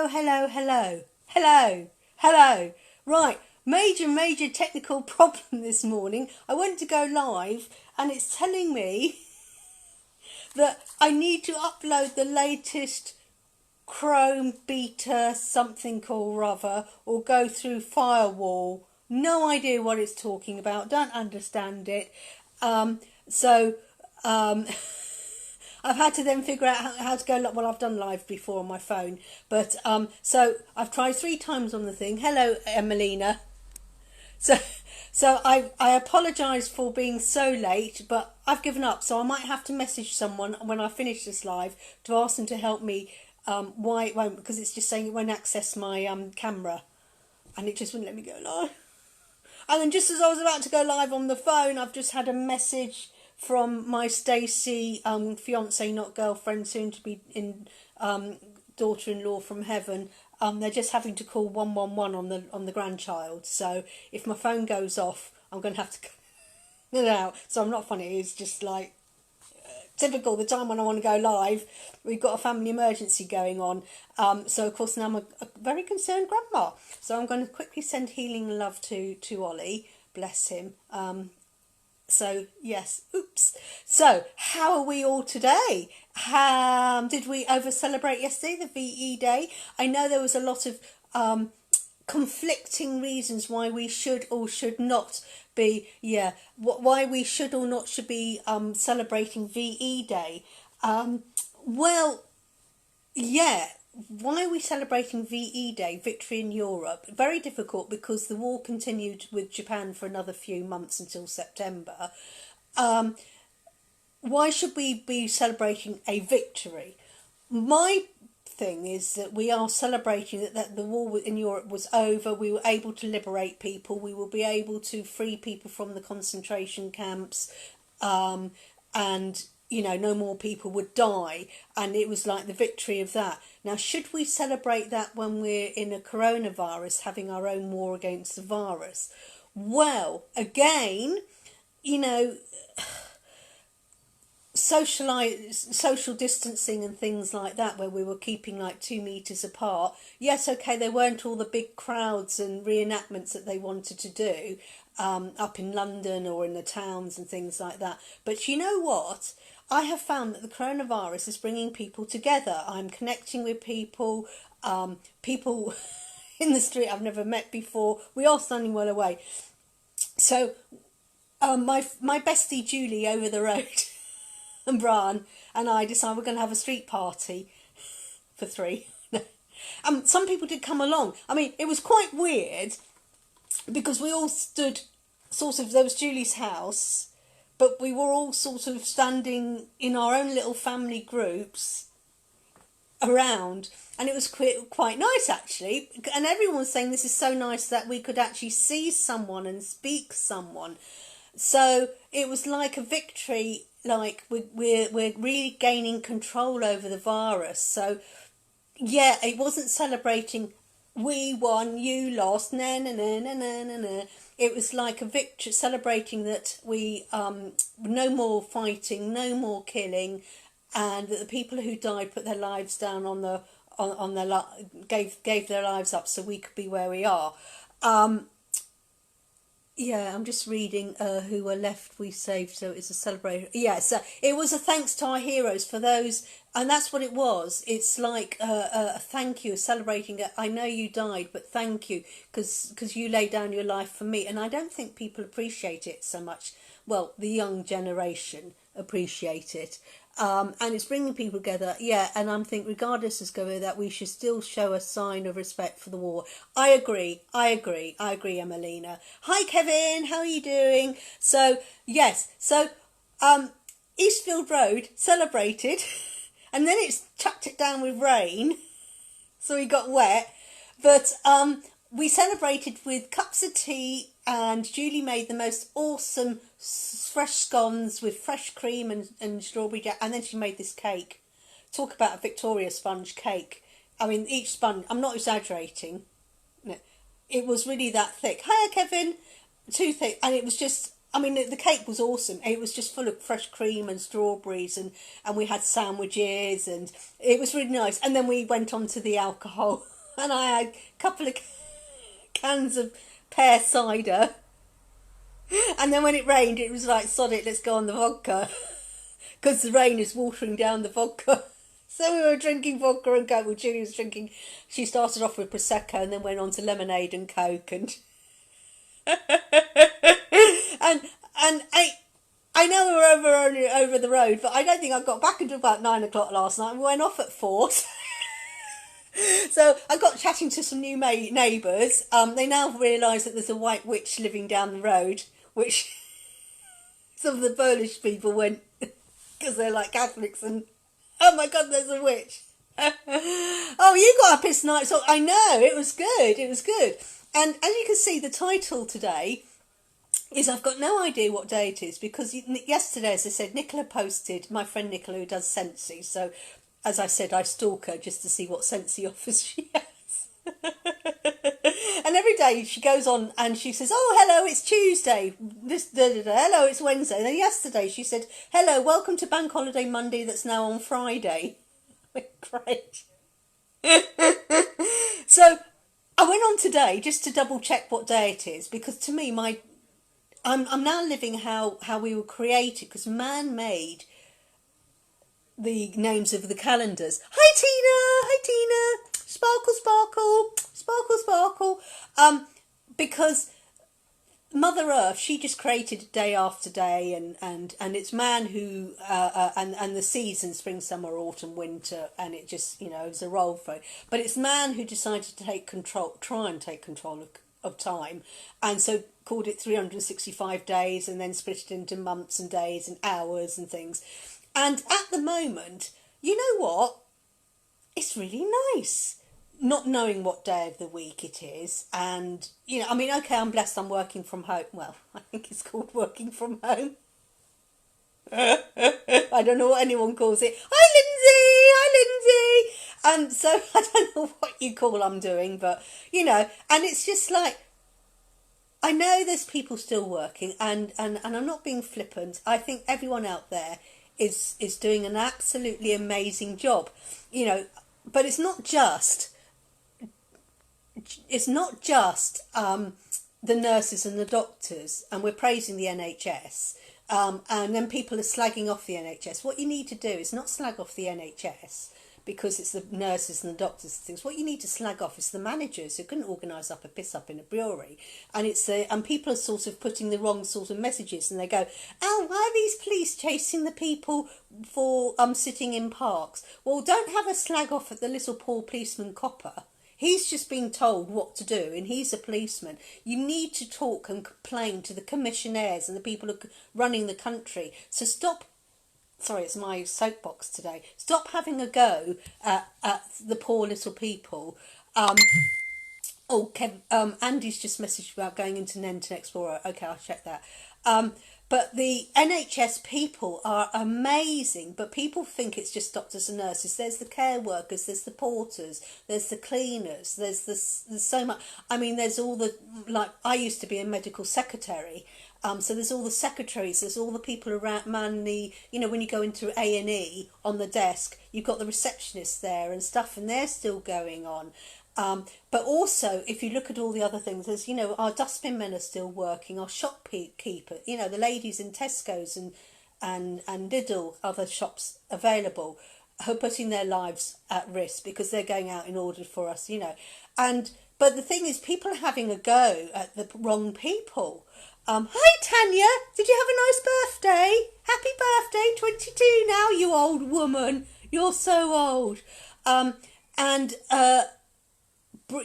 hello. Right, major technical problem this morning. I went to go live and it's telling me that I need to upload the latest Chrome beta something or other or go through firewall. No idea what it's talking about, don't understand it. So I've had to then figure out how to go. Well, I've done live before on my phone, but so I've tried 3 times on the thing. Hello, Emelina. So I apologise for being so late, but I've given up. So I might have to message someone when I finish this live to ask them to help me. Why it won't? Because it's just saying it won't access my camera, and it just wouldn't let me go live. And then just as I was about to go live on the phone, I've just had a message from my Stacey fiance, not girlfriend, soon to be in daughter-in-law from heaven. They're just having to call 111 on the grandchild. So if my phone goes off, I'm going to have to cut it out. So I'm not funny. It's just like typical. The time when I want to go live, we've got a family emergency going on. So of course now I'm a very concerned grandma. So I'm going to quickly send healing love to Ollie. Bless him. So yes, oops. So how are we all today? Did we over celebrate yesterday, the VE Day? I know there was a lot of conflicting reasons why we should or should not be, why we should or not should be celebrating VE Day. Well, yeah. Why are we celebrating VE Day, Victory in Europe? Very difficult because the war continued with Japan for another few months until September. Why should we be celebrating a victory? My thing is that we are celebrating that the war in Europe was over. We were able to liberate people. We will be able to free people from the concentration camps, and no more people would die, and it was like the victory of that. Now, should we celebrate that when we're in a coronavirus, having our own war against the virus? Well, again, social distancing and things like that, where we were keeping like 2 meters apart. Yes, okay, there weren't all the big crowds and reenactments that they wanted to do up in London or in the towns and things like that. But you know what? I have found that the coronavirus is bringing people together. I'm connecting with people, people in the street I've never met before. We are standing well away. So my bestie Julie over the road and Bran and I decided we're going to have a street party for 3. Some people did come along. I mean, it was quite weird because we all stood there was Julie's house, but we were all sort of standing in our own little family groups around, and it was quite nice actually. And everyone was saying this is so nice that we could actually see someone and speak someone. So it was like a victory, like we're really gaining control over the virus. So yeah, it wasn't celebrating we won, you lost, na na na na na na na. It was like a victory, celebrating that we no more fighting, no more killing, and that the people who died put their lives down gave their lives up so we could be where we are. Yeah, I'm just reading who were left we saved, so it's a celebration. Yeah, so it was a thanks to our heroes for those, and that's what it was. It's like a thank you, celebrating it. I know you died, but thank you, because you laid down your life for me. And I don't think people appreciate it so much. Well, the young generation appreciate it. And it's bringing people together, yeah, and I'm thinking regardless of that we should still show a sign of respect for the war. I agree, Emelina. Hi Kevin, how are you doing? So, yes, Eastfield Road celebrated, and then it's chucked it down with rain, so we got wet, but we celebrated with cups of tea, and Julie made the most awesome fresh scones with fresh cream and strawberry jam, and then she made this cake. Talk about a Victoria sponge cake. I mean, each sponge, I'm not exaggerating, no, it was really that thick. Hiya Kevin. Too thick, and it was just, I mean, the cake was awesome. It was just full of fresh cream and strawberries, and we had sandwiches, and it was really nice. And then we went on to the alcohol. and I had a couple of cans of pear cider. And then when it rained, it was like, sod it, let's go on the vodka. Because the rain is watering down the vodka. So we were drinking vodka and Coke. Well, Julie was drinking, she started off with Prosecco and then went on to lemonade and Coke. And and I know we were over the road, but I don't think I got back until about 9 o'clock last night. We went off at 4. So I got chatting to some new neighbours. They now realise that there's a white witch living down the road, which some of the Polish people went, because they're like Catholics, and oh my God, there's a witch. Oh, you got up this night, so I know, it was good. And as you can see, the title today is, I've got no idea what day it is, because yesterday, as I said, Nicola posted, my friend Nicola who does Sensi, so as I said, I stalk her just to see what Sensi offers she has. And every day she goes on and she says, oh, hello, it's Tuesday. Hello, it's Wednesday. And then yesterday she said, hello, welcome to Bank Holiday Monday that's now on Friday. Great. So I went on today just to double check what day it is, because to me, I'm now living how we were created, because man made the names of the calendars. Hi Tina, sparkle, sparkle, sparkle, sparkle. Because Mother Earth, she just created day after day, and it's man who and the seasons, spring, summer, autumn, winter, and it just, it's a role for it. But it's man who decided to try and take control of time, and so called it 365 days, and then split it into months and days and hours and things. And at the moment, you know what? It's really nice not knowing what day of the week it is. And, okay, I'm blessed I'm working from home. Well, I think it's called working from home. I don't know what anyone calls it. Hi, Lindsay! And so I don't know what you call I'm doing, but, and it's just like, I know there's people still working, and I'm not being flippant. I think everyone out there is doing an absolutely amazing job, but it's not just the nurses and the doctors, and we're praising the NHS, and then people are slagging off the NHS. What you need to do is not slag off the NHS because it's the nurses and the doctors and things. What you need to slag off is the managers who couldn't organise up a piss up in a brewery, and and people are sort of putting the wrong sort of messages, and they go, oh, why are these police chasing the people for sitting in parks? Well, don't have a slag off at the little poor policeman copper. He's just being told what to do, and he's a policeman. You need to talk and complain to the commissionaires and the people who are running the country. So stop. Sorry, it's my soapbox today. Stop having a go at the poor little people. Andy's just messaged about going into Internet Explorer. Okay, I'll check that. But the NHS people are amazing, but people think it's just doctors and nurses. There's the care workers, there's the porters, there's the cleaners, there's so much. I mean, there's all I used to be a medical secretary. So there's all the secretaries, there's all the people around when you go into A&E on the desk, you've got the receptionists there and stuff, and they're still going on. But also, if you look at all the other things, there's, our dustbin men are still working, our shopkeeper, the ladies in Tesco's and Lidl, other shops available, are putting their lives at risk because they're going out in order for us, But the thing is, people are having a go at the wrong people. Hi Tanya, did you have a nice birthday? Happy birthday, 22 now, you old woman. You're so old.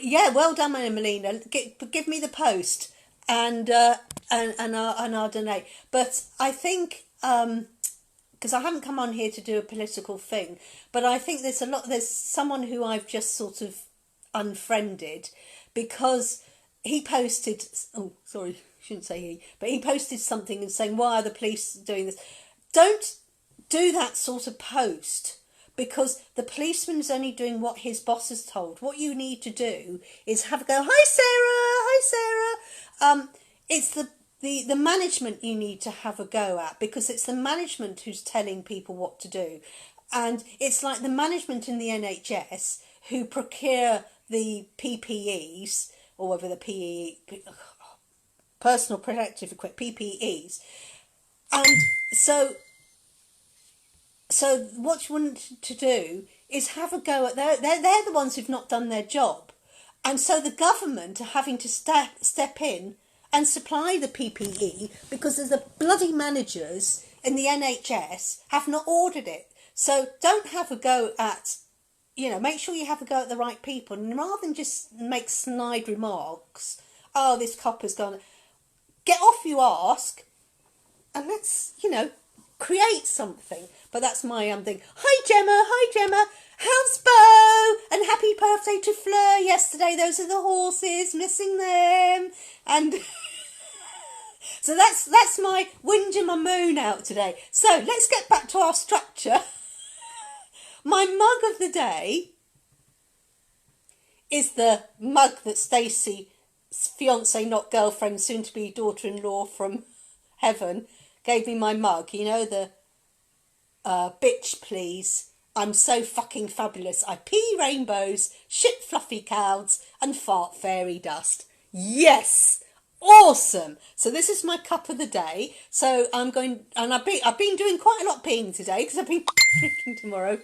Yeah, well done, Melina. Give me the post, and I'll donate. But I think because I haven't come on here to do a political thing, but I think there's someone who I've just sort of unfriended because he posted. Oh, sorry, shouldn't say he, but he posted something and saying, "Why are the police doing this?" Don't do that sort of post. Because the policeman's only doing what his boss has told. What you need to do is have a go, hi Sarah. It's the management you need to have a go at, because it's the management who's telling people what to do. And it's like the management in the NHS who procure the PPEs, or whether the personal protective equipment, PPEs. And so what you want to do is have a go at they're the ones who've not done their job, and so the government are having to step in and supply the PPE because the bloody managers in the NHS have not ordered it. So don't have a go at, make sure you have a go at the right people, and rather than just make snide remarks, oh, this copper's gone, get off, you ask, and let's, create something. But that's my thing. Hi Gemma, how's Bo? And happy birthday to Fleur yesterday. Those are the horses, missing them. And so that's my whinge and my moan out today. So let's get back to our structure. My mug of the day is the mug that Stacey's fiance, not girlfriend, soon to be daughter-in-law from heaven, gave me. My mug, the bitch please, I'm so fucking fabulous, I pee rainbows, shit fluffy clouds and fart fairy dust. Yes, awesome. So this is my cup of the day. So I'm going, and I've been doing quite a lot of peeing today because I've been drinking tomorrow.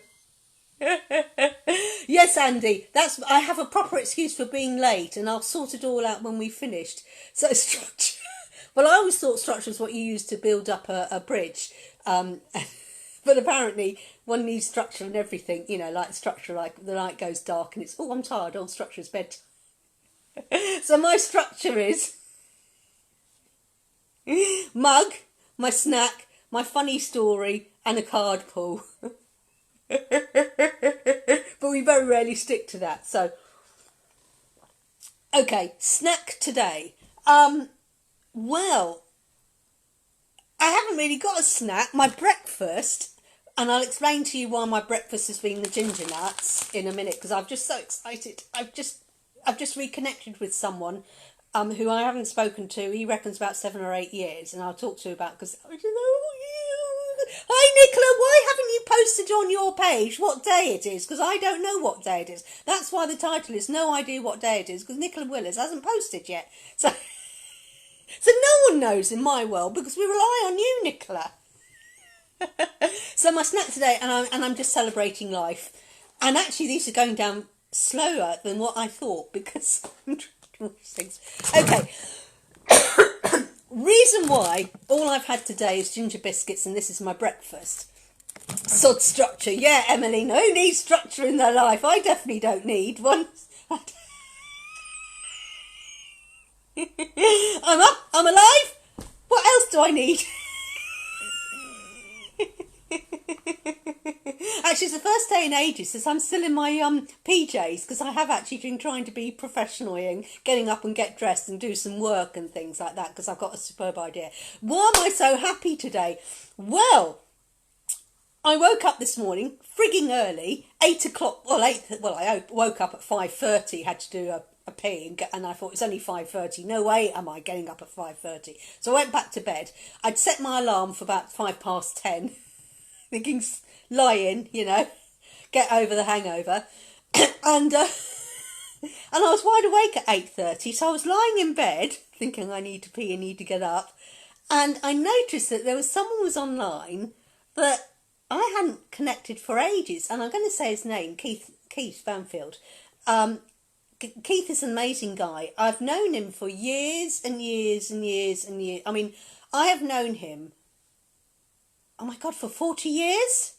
Yes, Andy, I have a proper excuse for being late, and I'll sort it all out when we've finished. So structure. Well, I always thought structure is what you use to build up a bridge, but apparently one needs structure and everything. Like structure, like the night goes dark and it's, oh, I'm tired. All structure is bed. So my structure is mug, my snack, my funny story, and a card pull. But we very rarely stick to that. So, okay, snack today. Well, I haven't really got a snack. My breakfast, and I'll explain to you why my breakfast has been the ginger nuts in a minute, because I'm just so excited. I've just reconnected with someone who I haven't spoken to. He reckons about 7 or 8 years, and I'll talk to you about, because I don't know. Hi Nicola, why haven't you posted on your page what day it is? Because I don't know what day it is. That's why the title is No Idea What Day It Is, because Nicola Willis hasn't posted yet. So no one knows in my world, because we rely on you, Nicola. So my snack today, and I'm just celebrating life. And actually these are going down slower than what I thought, because I'm trying to do all these things. Okay. Reason why all I've had today is ginger biscuits, and this is my breakfast. Sod structure. Yeah, Emily, who needs structure in their life? I definitely don't need one. I'm up, I'm alive. What else do I need? Actually, it's the first day in ages since I'm still in my PJs, because I have actually been trying to be professional and getting up and get dressed and do some work and things like that, because I've got a superb idea. Why am I so happy today? Well, I woke up this morning frigging early, 8 o'clock. I woke up at 5:30, had to do a pee, and I thought it was only 5:30. No way am I getting up at 5:30. So I went back to bed. I'd set my alarm for about 10:05, thinking, lie in, get over the hangover. And I was wide awake at 8:30, so I was lying in bed thinking I need to pee and need to get up. And I noticed that there was someone was online that I hadn't connected for ages, and I'm going to say his name, Keith Banfield. Keith is an amazing guy. I've known him for years and years and years and years. I mean, I have known him, oh my God, for 40 years?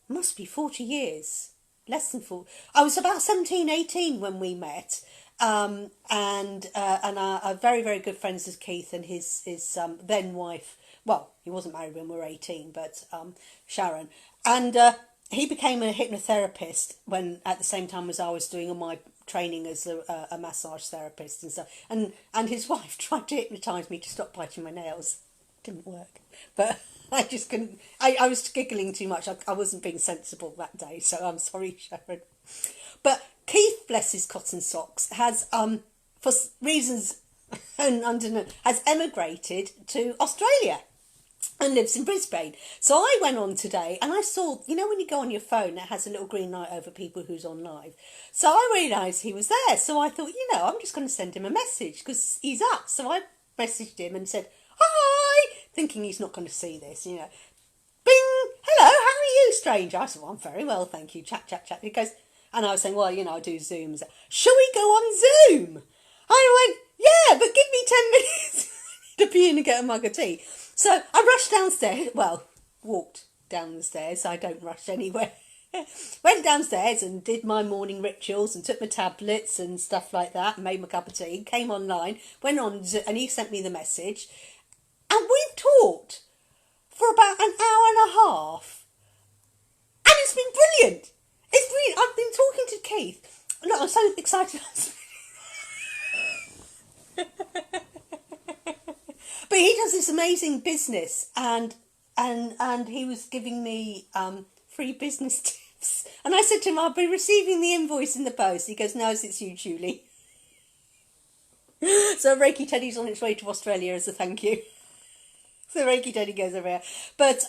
Must be 40 years. Less than 40. I was about 17, 18 when we met. And I'm very, very good friends with Keith and his then wife. Well, he wasn't married when we were 18, but Sharon. And he became a hypnotherapist when, at the same time as I was doing all my training as a massage therapist and stuff. And his wife tried to hypnotise me to stop biting my nails. Didn't work. But I just couldn't. I was giggling too much. I wasn't being sensible that day, so I'm sorry, Sharon. But Keith, bless his cotton socks, has for reasons unknown, has emigrated to Australia. and lives in Brisbane. So I went on today and I saw, you know, when you go on your phone, it has a little green light over people who's on live. So I realised he was there. So I thought, you know, I'm just going to send him a message because he's up. So I messaged him and said, hi, thinking he's not going to see this, you know. Bing, hello, how are you, stranger? I said, well, I'm very well, thank you. Chat, chat, chat. He goes, and I was saying, well, you know, I do Zooms. Shall we go on Zoom? I went, yeah, but give me 10 minutes to pee and get a mug of tea. So I rushed downstairs, well, walked down the stairs, so I don't rush anywhere. Went downstairs and did my morning rituals and took my tablets and stuff like that, and made my cup of tea, came online, went on, and he sent me the message. And we've talked for about an hour and a half. And it's been brilliant. It's brilliant. I've been talking to Keith. Look, I'm so excited. But he does this amazing business, and he was giving me free business tips. And I said to him, I'll be receiving the invoice in the post. He goes, no, it's you, Julie. So Reiki Teddy's on its way to Australia as a thank you. So Reiki Teddy goes over here. But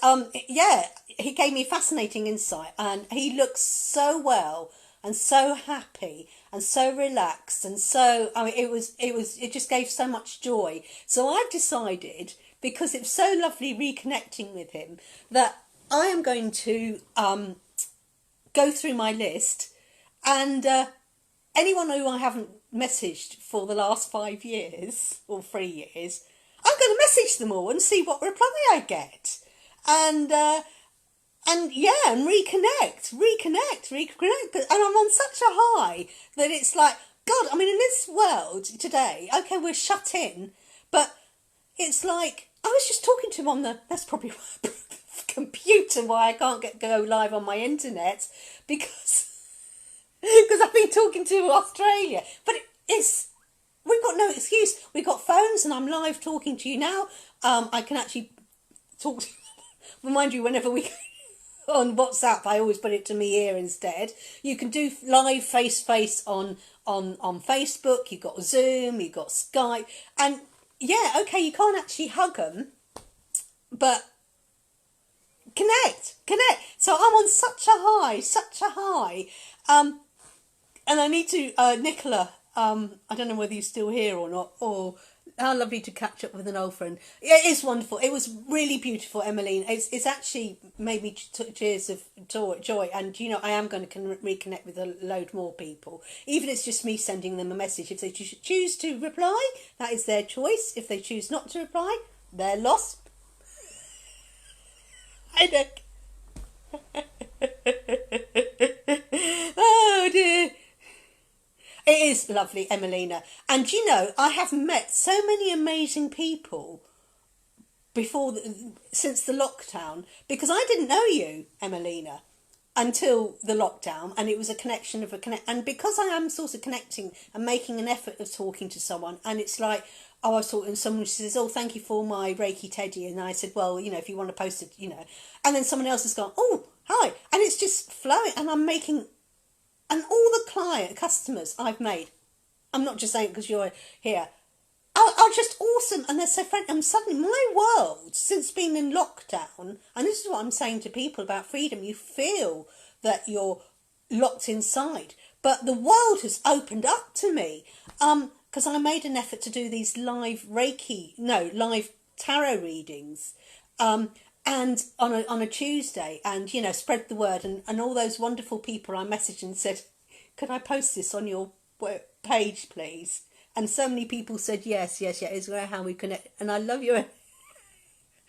yeah, he gave me fascinating insight, and he looks so well and so happy and so relaxed, and so, I mean, it just gave so much joy. So I've decided, because it's so lovely reconnecting with him, that I am going to go through my list, and anyone who I haven't messaged for the last 5 years or 3 years, I'm going to message them all and see what reply I get, and yeah, and reconnect. And I'm on such a high that it's like, God, I mean, in this world today, okay, we're shut in, but it's like, I was just talking to him on that's probably computer why I can't go live on my internet, because I've been talking to Australia. But we've got no excuse. We've got phones, and I'm live talking to you now. I can actually talk to you. Remind you, whenever we on WhatsApp, I always put it to me ear instead. You can do live face-to-face on Facebook. You've got Zoom, you've got Skype. And yeah, okay, you can't actually hug them, but connect. So I'm on such a high. And I need to, Nicola, I don't know whether you're still here or not, or how lovely to catch up with an old friend. It is wonderful. It was really beautiful, Emmeline. It's actually made me tears of joy. And, you know, I am going to reconnect with a load more people. Even if it's just me sending them a message. If they choose to reply, that is their choice. If they choose not to reply, they're lost. I know. Oh, dear. It is lovely, Emmelina. And, you know, I have met so many amazing people since the lockdown, because I didn't know you, Emmelina, until the lockdown, and it was a connection of and because I am sort of connecting and making an effort of talking to someone, and it's like, oh, I was talking to someone who says, oh, thank you for my Reiki Teddy, and I said, well, you know, if you want to post it, you know, and then someone else has gone, oh, hi, and it's just flowing, and I'm making. And all the customers I've made, I'm not just saying it because you're here, are just awesome, and they're so friendly. And suddenly my world, since being in lockdown, and this is what I'm saying to people about freedom, you feel that you're locked inside, but the world has opened up to me, because I made an effort to do these live tarot readings, and on a Tuesday, and, you know, spread the word, and all those wonderful people I messaged and said, could I post this on your page, please? And so many people said yes, it's how we connect, and I love you.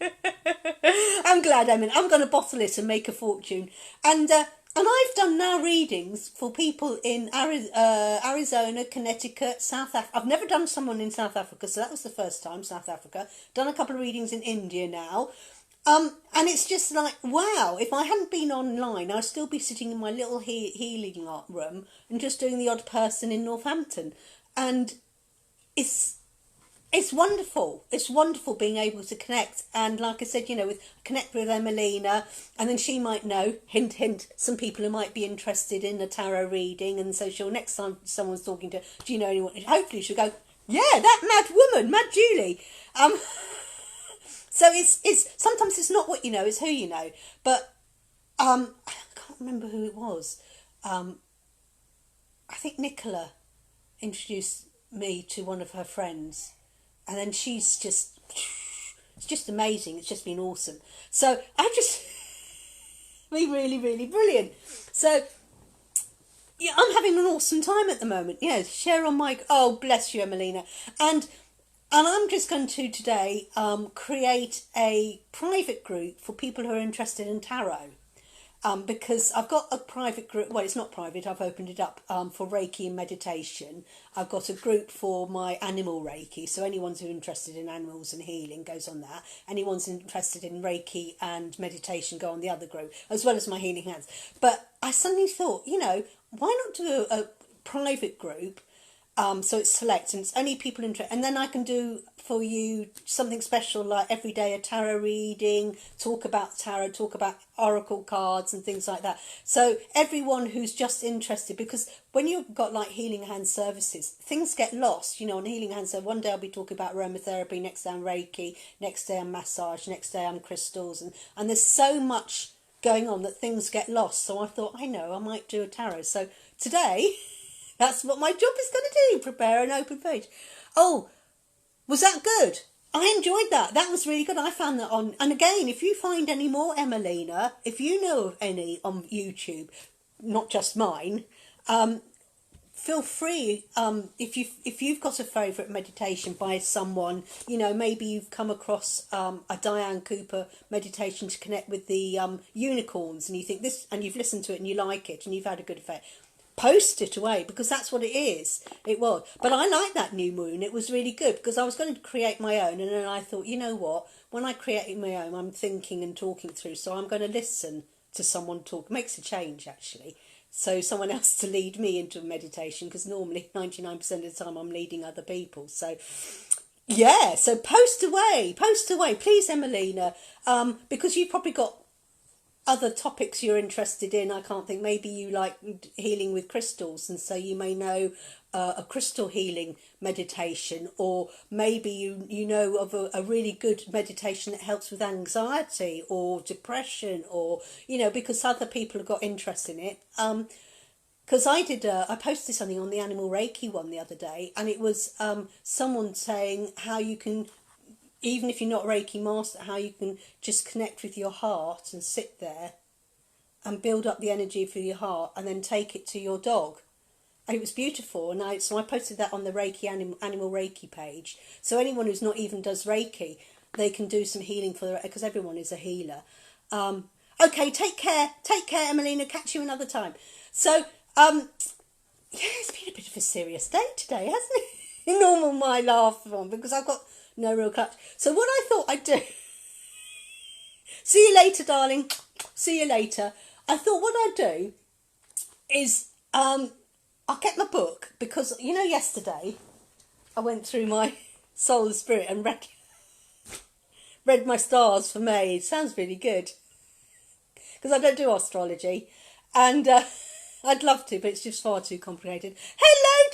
I'm glad, I mean, I'm going to bottle it and make a fortune. And I've done now readings for people in Arizona, Connecticut, South Africa. I've never done someone in South Africa, so that was the first time, South Africa. Done a couple of readings in India now. And it's just like, wow, if I hadn't been online, I'd still be sitting in my little healing art room and just doing the odd person in Northampton. And it's wonderful. It's wonderful being able to connect. And like I said, you know, connect with Emmelina, and then she might know, hint, hint, some people who might be interested in a tarot reading. And so next time someone's talking to, do you know anyone? Hopefully she'll go, yeah, that mad woman, Mad Julie. So it's sometimes it's not what you know, it's who you know. But I can't remember who it was. I think Nicola introduced me to one of her friends, and then it's just amazing. It's just been awesome. So I just been really, really brilliant. So yeah, I'm having an awesome time at the moment. Yeah, share on my. Oh, bless you, Emelina. And I'm just going to today create a private group for people who are interested in tarot. Because I've got a private group, well, it's not private, I've opened it up for Reiki and meditation. I've got a group for my animal Reiki, so anyone's who's interested in animals and healing goes on that. Anyone's interested in Reiki and meditation go on the other group, as well as my healing hands. But I suddenly thought, why not do a private group? So it's select and it's only people interested, and then I can do for you something special like every day a tarot reading, talk about tarot, talk about oracle cards and things like that. So everyone who's just interested, because when you've got like healing hand services, things get lost, on healing hands. So one day I'll be talking about aromatherapy, next day I'm Reiki, next day I'm massage, next day I'm crystals, and there's so much going on that things get lost. So I thought, I might do a tarot. So today that's what my job is going to do, prepare an open page. Oh, was that good? I enjoyed that. That was really good. I found that on... And again, if you find any more, Emelina, if you know of any on YouTube, not just mine, feel free, if you've got a favourite meditation by someone, maybe you've come across a Diane Cooper meditation to connect with the unicorns, and you think this, and you've listened to it and you like it and you've had a good effect. Post it away, because that's what it is. It was. But I like that new moon. It was really good, because I was going to create my own, and then I thought, you know what, when I create my own, I'm thinking and talking through, so I'm going to listen to someone talk. It makes a change, actually. So someone else to lead me into a meditation, because normally 99% of the time I'm leading other people. So yeah, so post away, please, Emelina, because you've probably got other topics you're interested in. I can't think, maybe you like healing with crystals, and so you may know a crystal healing meditation, or maybe you know of a really good meditation that helps with anxiety or depression, or because other people have got interest in it. Because I posted something on the animal Reiki one the other day, and it was someone saying how you can, even if you're not Reiki master, how you can just connect with your heart and sit there and build up the energy for your heart and then take it to your dog. And it was beautiful. And so I posted that on the Reiki animal Reiki page. So anyone who's not even does Reiki, they can do some healing because everyone is a healer. Okay, take care, Emelina. Catch you another time. So, yeah, it's been a bit of a serious day today, hasn't it? Normal my laugh on, because I've got no real clutch. So what I thought I'd do... See you later, darling. See you later. I thought what I'd do is... I'll get my book, because, yesterday I went through my soul and spirit and read my stars for May. It sounds really good, because I don't do astrology, and I'd love to, but it's just far too complicated. Hello,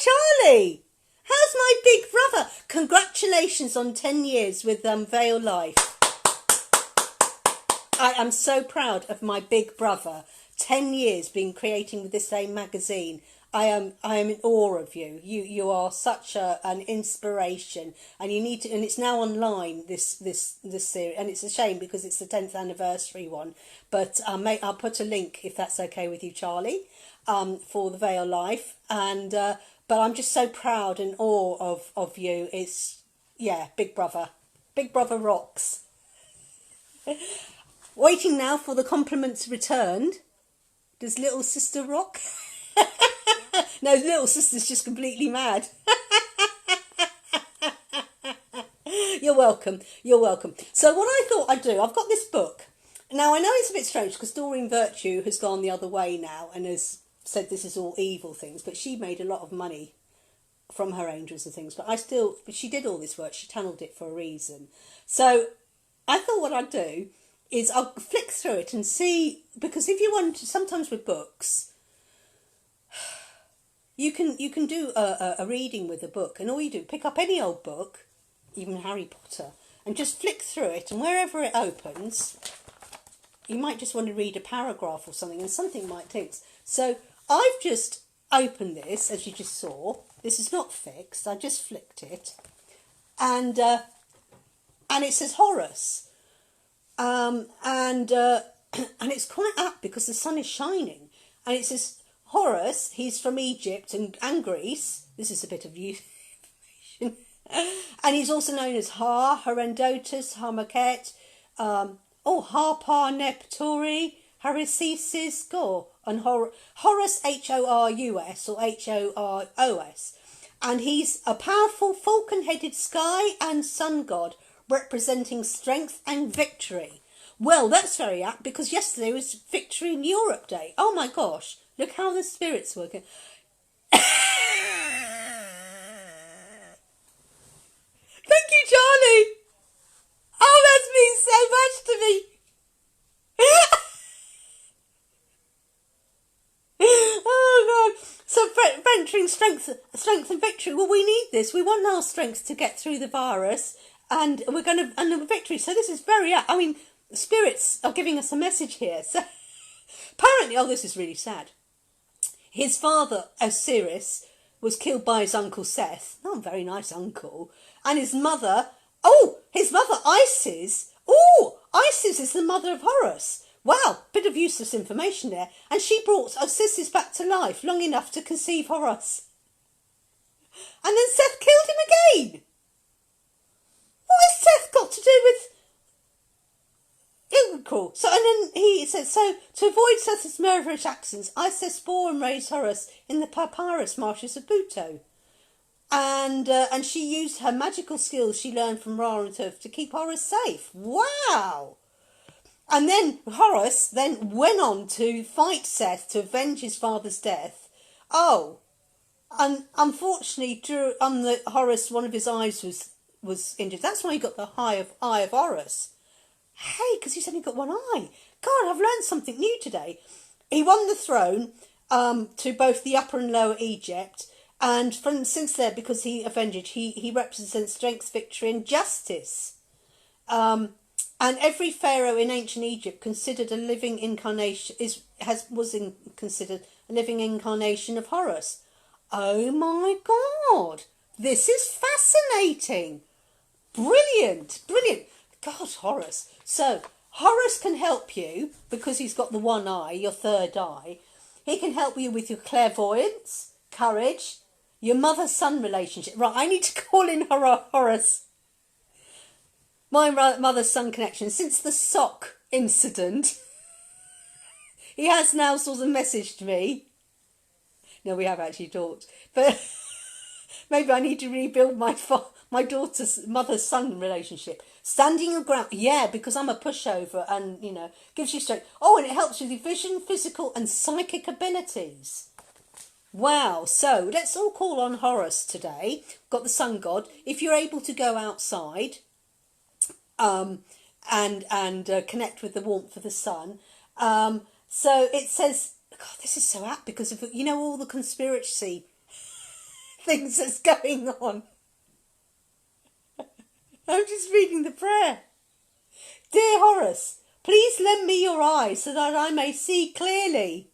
Charlie! How's my big brother? Congratulations on 10 years with Veil Life. I am so proud of my big brother. 10 years being creating with this same magazine. I am in awe of you. You are such an inspiration, and you need to. And it's now online. This series, and it's a shame because it's the 10th anniversary one. But I'll put a link if that's okay with you, Charlie, for the Veil Life. And but I'm just so proud and awe of you. It's big brother rocks. Waiting now for the compliments returned. Does little sister rock? No, little sister's just completely mad. You're welcome. So what I thought I'd do, I've got this book. Now, I know it's a bit strange because Doreen Virtue has gone the other way now and has said this is all evil things, but she made a lot of money from her angels and things. But she did all this work. She tunnelled it for a reason. So I thought what I'd do is I'll flick through it and see, because if you want to, sometimes with books, you can do a reading with a book, and all you do, pick up any old book, even Harry Potter, and just flick through it, and wherever it opens, you might just want to read a paragraph or something, and something might tick. So I've just opened this, as you just saw. This is not fixed. I just flicked it, and it says Horus, and it's quite apt because the sun is shining, and it says Horus. He's from Egypt and Greece. This is a bit of you. And he's also known as Herendotus, Harmaket, Harpar Nepturi, Haricesis, and Horus, Horus or Horos. And he's a powerful falcon-headed sky and sun god representing strength and victory. Well, that's very apt because yesterday was Victory in Europe Day. Oh my gosh, look how the spirit's working. Thank you, Charlie. Oh, that's means so much to me. Oh God! So venturing strength and victory. Well, we need this. We want our strength to get through the virus, and we're going to and the victory. So this is very. I mean, spirits are giving us a message here. So apparently, this is really sad. His father Osiris was killed by his uncle Seth. Not a very nice uncle. And his mother, Isis. Isis is the mother of Horus. Wow, bit of useless information there. And she brought Osiris back to life long enough to conceive Horus. And then Seth killed him again. What has Seth got to do with... Cool. So, and then he says, so to avoid Seth's murderous actions, Isis bore and raised Horus in the papyrus marshes of Buto. And she used her magical skills she learned from Ra and Tuf to keep Horus safe. Wow! And then Horus then went on to fight Seth to avenge his father's death. Oh, and unfortunately, Horus, one of his eyes was injured. That's why he got the eye of Horus. Hey, because he's only got one eye. God, I've learned something new today. He won the throne to both the Upper and Lower Egypt. And since then, because he avenged, he represents strength, victory, and justice. And every pharaoh in ancient Egypt considered a living incarnation considered a living incarnation of Horus. Oh my God, this is fascinating, brilliant. God, Horus. So Horus can help you because he's got the one eye, your third eye. He can help you with your clairvoyance, courage, your mother-son relationship. Right, I need to call in Horus. My mother-son connection. Since the sock incident, he has now sort of messaged me. No, we have actually talked. But maybe I need to rebuild my daughter's mother-son relationship. Standing your ground. Yeah, because I'm a pushover and, gives you strength. Oh, and it helps with your vision, physical and psychic abilities. Wow, so let's all call on Horus today. Got the sun god. If you're able to go outside and connect with the warmth of the sun. So it says, God, this is so apt because of, all the conspiracy things that's going on. I'm just reading the prayer. Dear Horus, please lend me your eyes so that I may see clearly.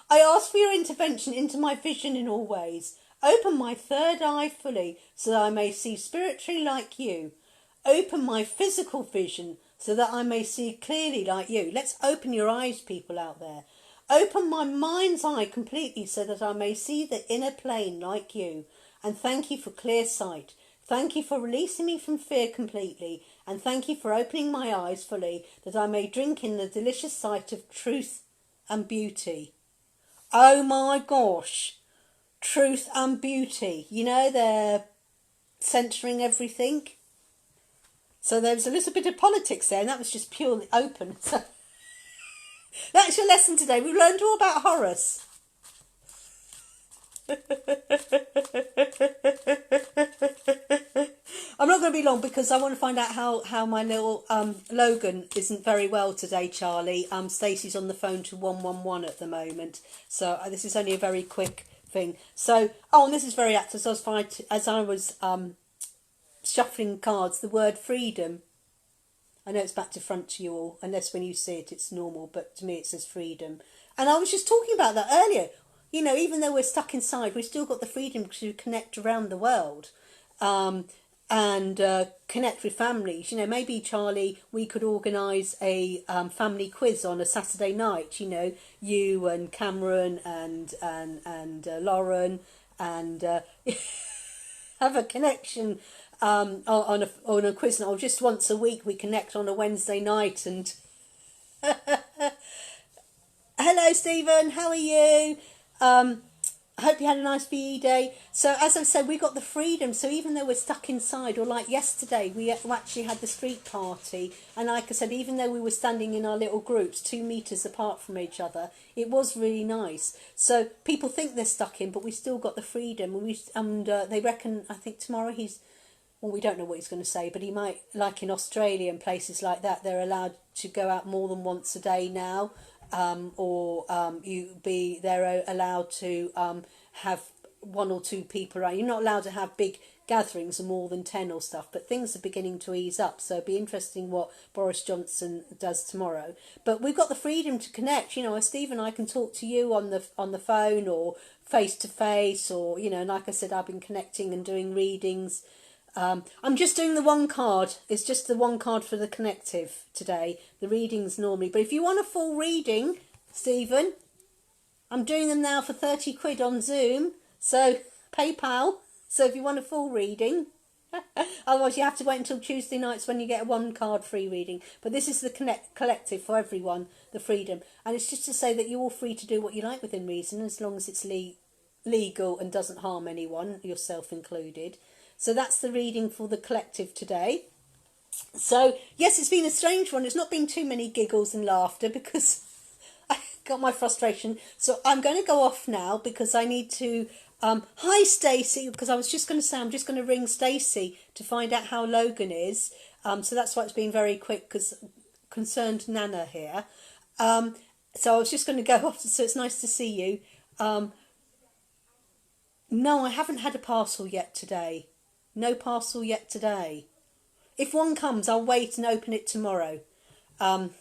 I ask for your intervention into my vision in all ways. Open my third eye fully so that I may see spiritually like you. Open my physical vision so that I may see clearly like you. Let's open your eyes, people out there. Open my mind's eye completely so that I may see the inner plane like you. And thank you for clear sight. Thank you for releasing me from fear completely. And thank you for opening my eyes fully that I may drink in the delicious sight of truth and beauty. Oh my gosh. Truth and beauty. They're censoring everything. So there was a little bit of politics there, and that was just purely open. So that's your lesson today. We learned all about Horus. I'm not going to be long because I want to find out how my little Logan isn't very well today, Charlie. Stacey's on the phone to 111 at the moment, so this is only a very quick thing. So, and this is very apt as I was shuffling cards the word freedom. I know it's back to front to you all, unless when you see it it's normal, but to me it says freedom. And I was just talking about that earlier. You know, even though we're stuck inside, we've still got the freedom to connect around the world, and connect with families. You know, maybe, Charlie, we could organise a family quiz on a Saturday night. You know, you and Cameron and Lauren, and have a connection on a quiz night, or just once a week we connect on a Wednesday night. And hello, Stephen, how are you? I hope you had a nice VE day. So as I said, we got the freedom. So even though we're stuck inside, or like yesterday, we actually had the street party. And like I said, even though we were standing in our little groups 2 meters apart from each other, it was really nice. So people think they're stuck in, but we still got the freedom. And they reckon, I think tomorrow well, we don't know what he's going to say, but he might, like in Australia and places like that, they're allowed to go out more than once a day now. They're allowed to have 1 or 2 people around. You're not allowed to have big gatherings of more than 10 or stuff, but things are beginning to ease up, so it'll be interesting what Boris Johnson does tomorrow. But we've got the freedom to connect. You know, Steve and I can talk to you on the phone, or face to face, or, you know, and like I said, I've been connecting and doing readings. I'm just doing the 1 card. It's just the 1 card for the connective today. The readings normally. But if you want a full reading, Stephen, I'm doing them now for 30 quid on Zoom. So, PayPal. So if you want a full reading. Otherwise you have to wait until Tuesday nights when you get a 1 card free reading. But this is the collective for everyone, the freedom. And it's just to say that you're all free to do what you like within reason, as long as it's legal and doesn't harm anyone, yourself included. So that's the reading for the collective today. So, yes, it's been a strange one. It's not been too many giggles and laughter because I got my frustration. So I'm going to go off now because I need to... hi, Stacey, because I was just going to say I'm just going to ring Stacey to find out how Logan is. So that's why it's been very quick, because concerned Nana here. So I was just going to go off. So it's nice to see you. No, I haven't had a parcel yet today. No parcel yet today. If one comes, I'll wait and open it tomorrow. But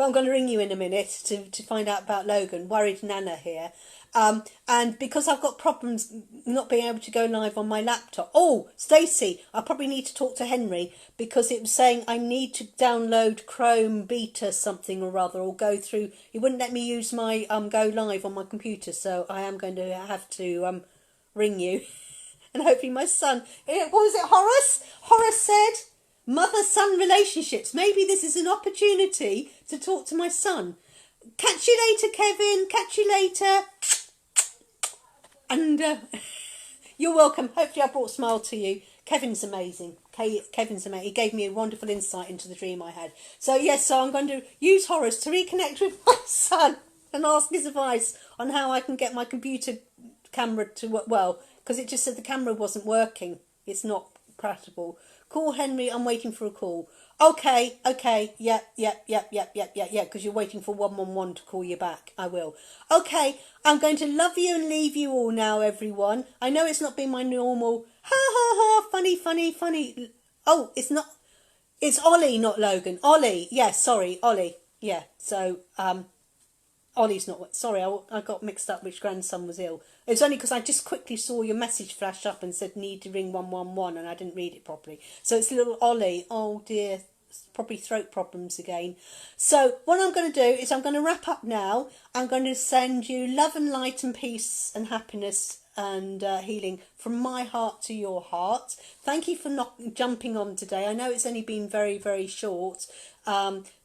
I'm going to ring you in a minute to find out about Logan. Worried Nana here. And because I've got problems not being able to go live on my laptop. Oh, Stacey, I probably need to talk to Henry, because it was saying I need to download Chrome beta something or other, or go through. It wouldn't let me use my go live on my computer, so I am going to have to ring you. And hopefully my son, what was it, Horace? Horace said, mother-son relationships. Maybe this is an opportunity to talk to my son. Catch you later, Kevin. Catch you later. And you're welcome. Hopefully I brought a smile to you. Kevin's amazing. Kevin's amazing. He gave me a wonderful insight into the dream I had. So yes, so I'm going to use Horace to reconnect with my son and ask his advice on how I can get my computer camera to work well, because it just said the camera wasn't working. It's not practical. Call Henry. I'm waiting for a call. Okay, yeah, because you're waiting for 111 to call you back. I will. Okay, I'm going to love you and leave you all now, everyone. I know it's not been my normal, ha ha ha, funny. Oh, it's not, it's Ollie, not Logan. Ollie, yeah, sorry, Ollie, yeah, so, Ollie's not, sorry, I got mixed up which grandson was ill. It's only because I just quickly saw your message flash up and said need to ring 111, and I didn't read it properly. So it's little Ollie. Oh dear, probably throat problems again. So what I'm going to do is I'm going to wrap up now. I'm going to send you love and light and peace and happiness and healing from my heart to your heart. Thank you for not jumping on today. I know it's only been very, very short.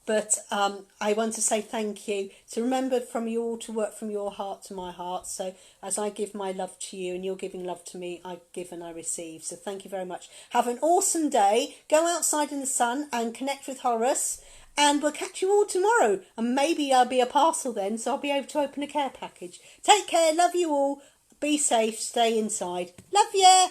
But I want to say thank you. So remember, from you all to work from your heart to my heart. So as I give my love to you and you're giving love to me, I give and I receive. So thank you very much. Have an awesome day. Go outside in the sun and connect with Horace. And we'll catch you all tomorrow. And maybe I'll be a parcel then, so I'll be able to open a care package. Take care. Love you all. Be safe. Stay inside. Love ya.